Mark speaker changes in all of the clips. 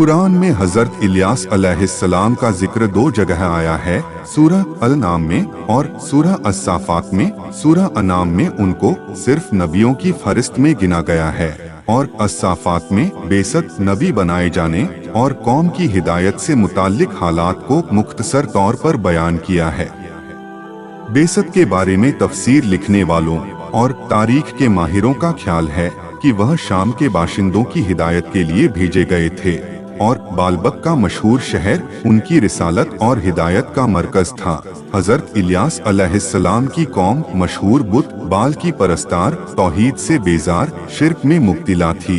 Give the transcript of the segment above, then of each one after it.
Speaker 1: कुरान में हजरत इलियास अलैहिस्सलाम का जिक्र 2 जगह आया है, सूरह अल-नाम में और सूरह अस-साफात में। सूरह अनाम में उनको सिर्फ नबियों की फहरिस्त में गिना गया है और अस-साफात में बेसत नबी बनाए जाने और कौम की हिदायत से मुताल्लिक हालात को मुख्तसर तौर पर बयान किया है। बेसत के बारे में तफसीर लिखने वालों और तारीख के माहिरों का ख्याल है कि वह शाम के बाशिंदों की हिदायत के लिए भेजे गए थे और बालबक का मशहूर शहर उनकी रिसालत और हिदायत का मरकज था। हजरत इलियास अलैहिस्सलाम की कौम मशहूर बुत बाल की परस्तार, तौहीद से बेजार, शिर्क में मुब्तिला थी।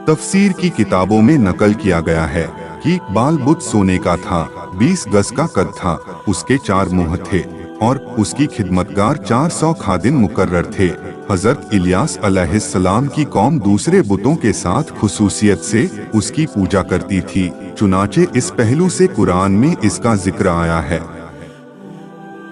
Speaker 1: तफसीर की किताबों में नकल किया गया है कि बाल बुत सोने का था, 20 गज का कद था, उसके 4 मुंह थे और उसकी खिदमतगार 400 खादिम मुकर्रर थे। हजरत इलियास अलैहिस्सलाम की कौम दूसरे बुतों के साथ खुसूसियत से उसकी पूजा करती थी, चुनाचे इस पहलू से कुरान में इसका जिक्र आया है।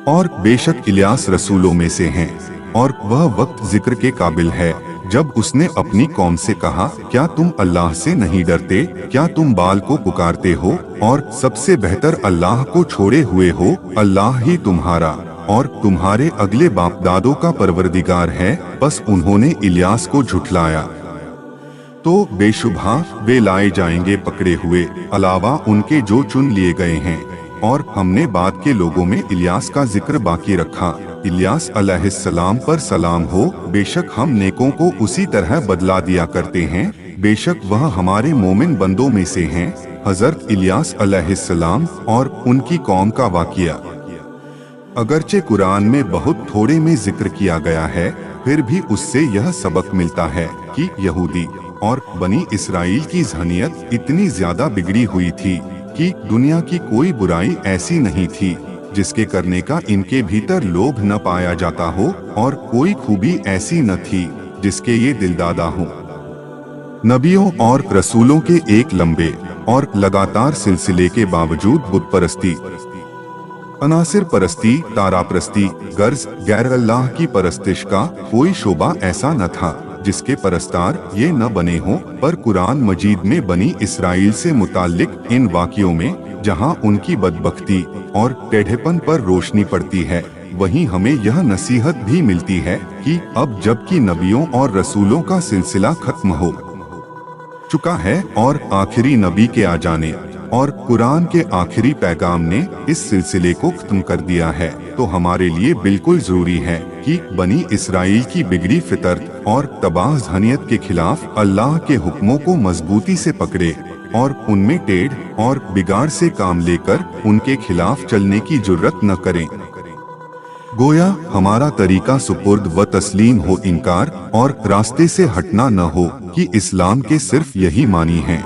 Speaker 1: और बेशक इलियास रसूलों में से हैं और वह वक्त जिक्र के काबिल है जब उसने अपनी कौम से कहा, क्या तुम अल्लाह से नहीं डरते? क्या तुम बाल को पुकारते हो और सबसे बेहतर अल्लाह को छोड़े हुए हो? अल्लाह ही तुम्हारा और तुम्हारे अगले बाप दादों का परवरदिगार है। बस उन्होंने इलियास को झुठलाया तो बेशुबहा वे लाए जाएंगे पकड़े हुए, अलावा उनके जो चुन लिए गए हैं। और हमने बाद के लोगों में इलियास का जिक्र बाकी रखा। इलियास अलैहिस्सलाम पर सलाम हो, बेशक हम नेकों को उसी तरह बदला दिया करते हैं, बेशक वह हमारे मोमिन बंदों में से हैं। हजरत इलियास अलैहिस्सलाम और उनकी कौम का वाक़िया अगरचे कुरान में बहुत थोड़े में जिक्र किया गया है, फिर भी उससे यह सबक मिलता है कि यहूदी और बनी इसराइल की ज़हनियत इतनी ज्यादा बिगड़ी हुई थी कि दुनिया की कोई बुराई ऐसी नहीं थी जिसके करने का इनके भीतर लोभ न पाया जाता हो और कोई खूबी ऐसी न थी जिसके ये दिलदादा हो। नबियों और रसूलों के एक लंबे और लगातार सिलसिले के बावजूद बुत परस्ती, अनासिर परस्ती, तारा परस्ती, गर्ज गैर अल्लाह की परस्तिश का कोई शोबा ऐसा न था जिसके परस्तार ये न बने हों। पर कुरान मजीद में बनी इसराइल से मुताल्लिक इन वाक़ियों में जहां उनकी बदबख्ती और टेढ़ेपन पर रोशनी पड़ती है, वहीं हमें यह नसीहत भी मिलती है कि अब जबकि नबियों और रसूलों का सिलसिला खत्म हो चुका है और आखिरी नबी के आ जाने और कुरान के आखिरी पैगाम ने इस सिलसिले को खत्म कर दिया है, तो हमारे लिए बिल्कुल जरूरी है कि बनी इसराइल की बिगड़ी फितरत और तबाह ज़हनियत के खिलाफ अल्लाह के हुक्मों को मजबूती से पकड़े और उनमें टेढ़ और बिगाड़ से काम लेकर उनके खिलाफ चलने की जुर्रत न करें। गोया हमारा तरीका सुपुर्द व तस्लीम हो, इनकार और रास्ते से हटना न हो कि इस्लाम के सिर्फ यही मानी है।